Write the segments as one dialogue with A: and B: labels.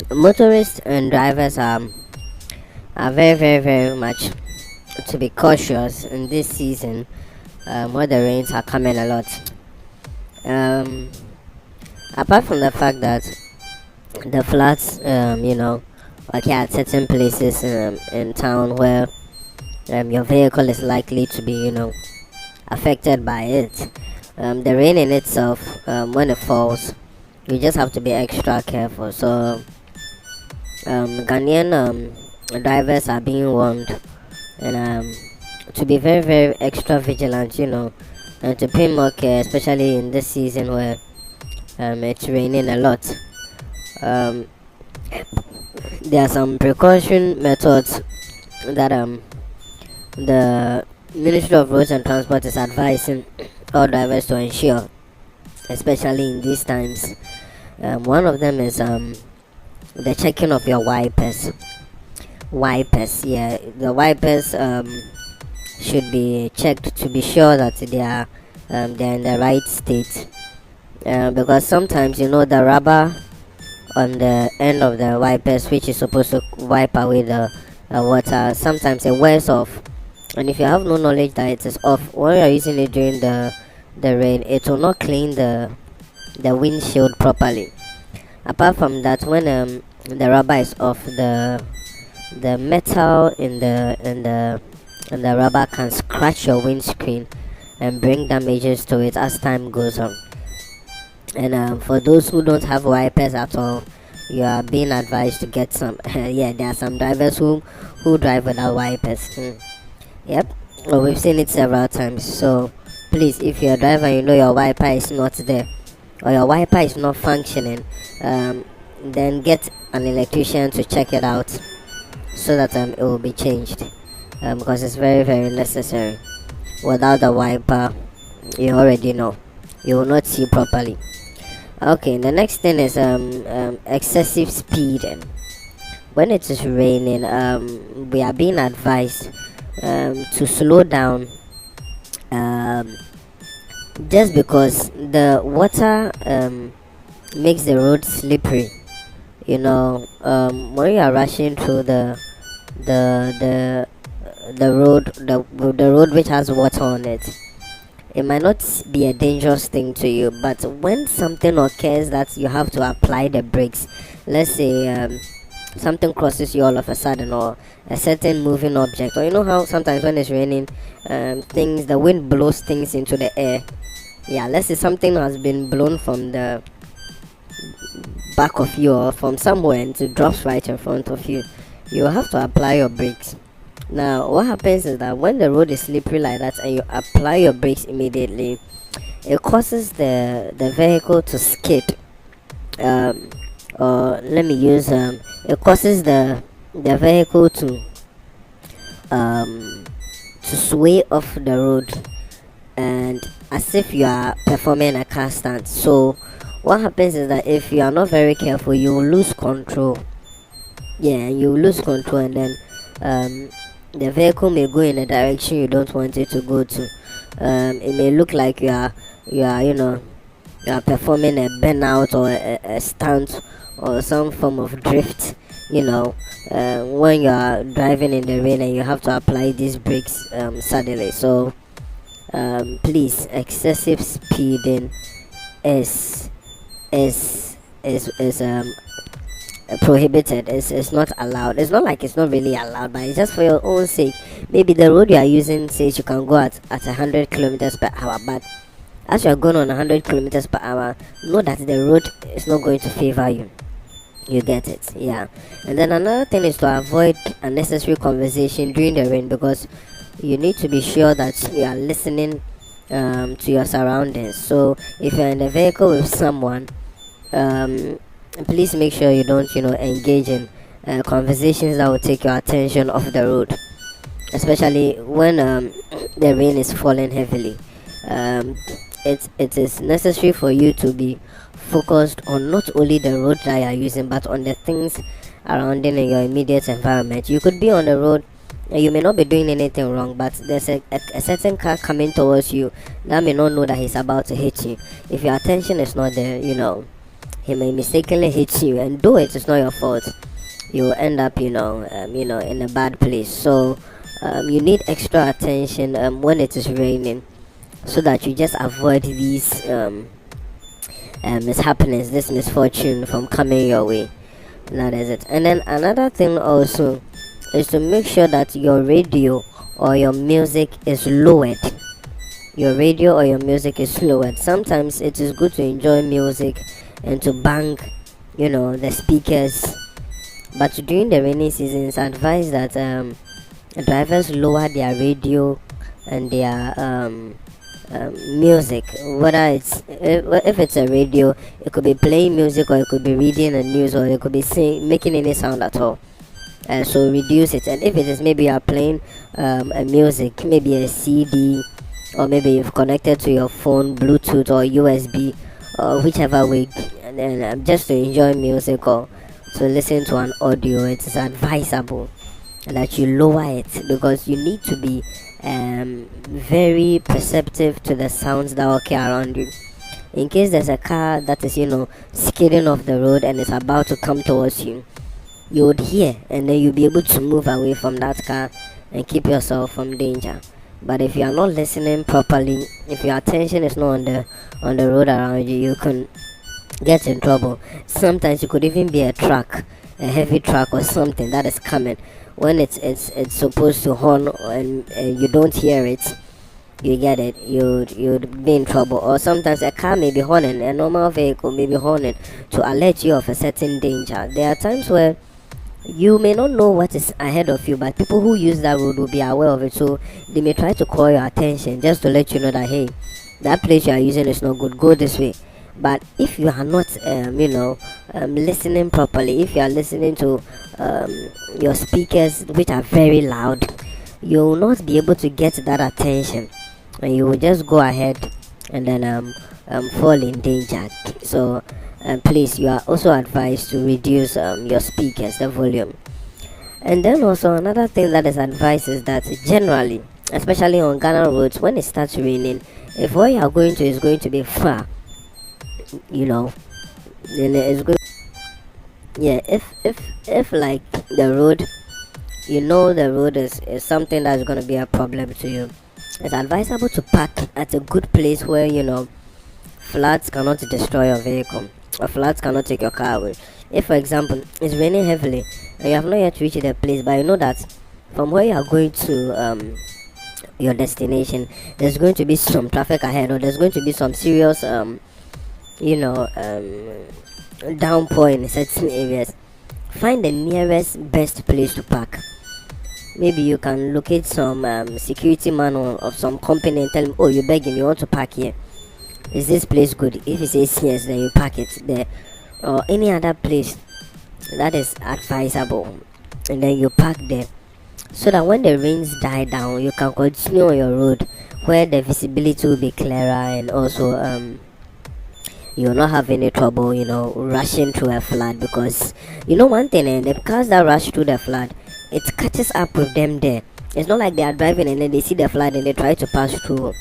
A: Motorists and drivers are very much to be cautious in this season, where the rains are coming a lot. Um, Apart from the fact that the floods, okay, at certain places in town where your vehicle is likely to be, affected by it. The rain in itself, when it falls, you just have to be extra careful. So, Ghanaian drivers are being warned and to be very extra vigilant, and to pay more care, especially in this season where it's raining a lot. Um, there are some precaution methods that the Ministry of Roads and Transport is advising all drivers to ensure, especially in these times. One of them is the checking of your wipers. Wipers, yeah, the wipers should be checked to be sure that they're in the right state. Because sometimes the rubber on the end of the wipers, which is supposed to wipe away the water, sometimes it wears off, and if you have no knowledge that it is off when you are using it during the rain, it will not clean the windshield properly. Apart from that, when the rubber is off, the metal in the rubber can scratch your windscreen and bring damages to it as time goes on. And for those who don't have wipers at all, you are being advised to get some. Yeah, there are some drivers who drive without wipers. Yep, well, we've seen it several times. So please, if you're a driver, your wiper is not there or your wiper is not functioning, then get an electrician to check it out so that it will be changed, because it's very necessary. Without the wiper, you already know you will not see properly. Okay, the next thing is excessive speed. And when it is raining, we are being advised to slow down, um, just because the water makes the road slippery. When you are rushing through the the the road which has water on it, it might not be a dangerous thing to you, but when something occurs that you have to apply the brakes, let's say something crosses you all of a sudden, or a certain moving object, or how sometimes when it's raining, the wind blows things into the air. Yeah, let's say something has been blown from the back of you or from somewhere and it drops right in front of you. You have to apply your brakes. Now, what happens is that when the road is slippery like that and you apply your brakes immediately, it causes the vehicle to skid. Or let me use it causes the vehicle to sway off the road, and as if you are performing a car stunt. So, what happens is that if you are not very careful, you will lose control. Yeah, you lose control, and then the vehicle may go in a direction you don't want it to go to. It may look like you are performing a burnout or a stunt or some form of drift. When you are driving in the rain and you have to apply these brakes suddenly. So please, excessive speeding is is prohibited. It's not allowed. It's not like it's not really allowed, but it's just for your own sake. Maybe the road you are using says you can go at 100 kilometers per hour, but as you are going on 100 kilometers per hour, know that the road is not going to favor you. You get it? Yeah. And then another thing is to avoid unnecessary conversation during the rain, because you need to be sure that you are listening to your surroundings. So if you're in the vehicle with someone, um, please make sure you don't engage in conversations that will take your attention off the road, especially when the rain is falling heavily. um, it is necessary for you to be focused on not only the road that you are using, but on the things around in your immediate environment. You could be on the road and you may not be doing anything wrong, but there's a certain car coming towards you that may not know that he's about to hit you. If your attention is not there, he may mistakenly hit you, and though it is not your fault, you will end up, in a bad place. So you need extra attention when it is raining, so that you just avoid these mishappenings, this misfortune from coming your way. That is it. And then another thing also is to make sure that your radio or your music is lowered. Your radio or your music is lowered. Sometimes it is good to enjoy music and to bang, the speakers. But during the rainy season, it's advised that drivers lower their radio and their music. Whether it's if it's a radio, it could be playing music, or it could be reading the news, or it could be making any sound at all. So reduce it. And if it is maybe you are playing a music, maybe a CD, or maybe you've connected to your phone, Bluetooth or USB, or whichever way, and then just to enjoy music or to listen to an audio, it is advisable that you lower it, because you need to be very perceptive to the sounds that occur around you. In case there's a car that is, skidding off the road and is about to come towards you, you would hear, and then you'll be able to move away from that car and keep yourself from danger. But if you are not listening properly, if your attention is not on the road around you, you can get in trouble. Sometimes it could even be a truck, a heavy truck or something that is coming. When it's supposed to horn and you don't hear it, you get it, you'd be in trouble. Or sometimes a car may be horning, a normal vehicle may be horning to alert you of a certain danger. There are times where you may not know what is ahead of you, but people who use that road will be aware of it, so they may try to call your attention just to let you know that, hey, that place you are using is not good, go this way. But if you are not listening properly, if you are listening to your speakers, which are very loud, you will not be able to get that attention, and you will just go ahead and then fall in danger. So please, you are also advised to reduce your speakers, the volume. And then also another thing that is advised is that generally, especially on Ghana roads, when it starts raining, if where you are going to is going to be far, then it's good. Yeah, if like the road, the road is something that's going to be a problem to you, it's advisable to park at a good place where floods cannot destroy your vehicle, or floods cannot take your car away. If for example it's raining heavily and you have not yet reached the place, but you know that from where you are going to your destination, there's going to be some traffic ahead, or there's going to be some serious downpour in certain areas, find the nearest best place to park. Maybe you can locate some security man of some company and tell him, oh, you begging, you want to park here, is this place good? If he says yes, then you park it there, or any other place that is advisable, and then you park there, so that when the rains die down, you can continue on your road where the visibility will be clearer, and also you will not have any trouble rushing through a flood. Because one thing, the cars that rush through the flood, it catches up with them there. It's not like they are driving and then they see the flood and they try to pass through.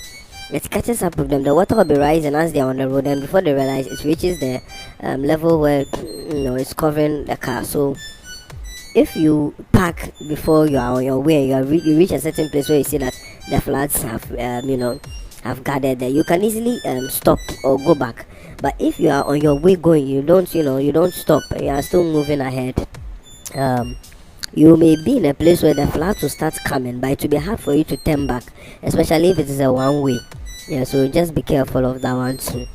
A: It catches up with them. The water will be rising as they are on the road, and before they realize, it reaches the level where it's covering the car. So if you park before you are on your way, you reach a certain place where you see that the floods have gathered there, you can easily stop or go back. But if you are on your way going, you don't stop, you are still moving ahead, you may be in a place where the floods will start coming, but it will be hard for you to turn back, especially if it is a one way. Yeah, so just be careful of that one too.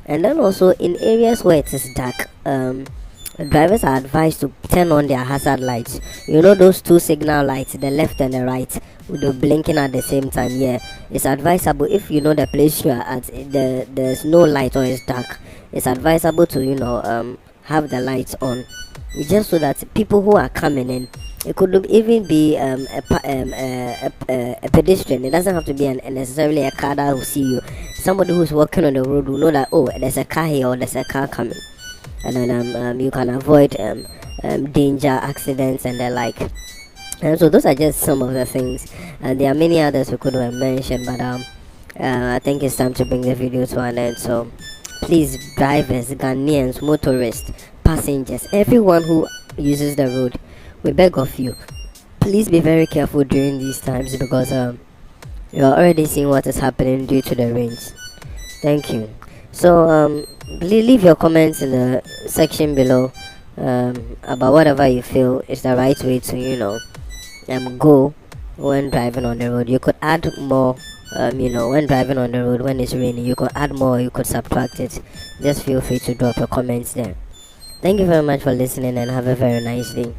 A: And then also in areas where it is dark, drivers are advised to turn on their hazard lights. Those two signal lights, the left and the right, with the blinking at the same time. Yeah, it's advisable, if the place you are at, there's no light or it's dark, it's advisable to have the lights on, just so that people who are coming in, it could even be a pedestrian. It doesn't have to be necessarily a car that will see you. Somebody who's walking on the road will know that, oh, there's a car here or there's a car coming, and then you can avoid danger, accidents, and the like. And so those are just some of the things. There are many others we could have mentioned, but I think it's time to bring the video to an end. So Please, drivers, Ghanaians, motorists, passengers, everyone who uses the road, we beg of you, please be very careful during these times because you're already seeing what is happening due to the rains. Thank you. So leave your comments in the section below about whatever you feel is the right way to go when driving on the road. You could add more. When driving on the road when it's raining, you could add more, you could subtract it. Just feel free to drop your comments there. Thank you very much for listening and have a very nice day.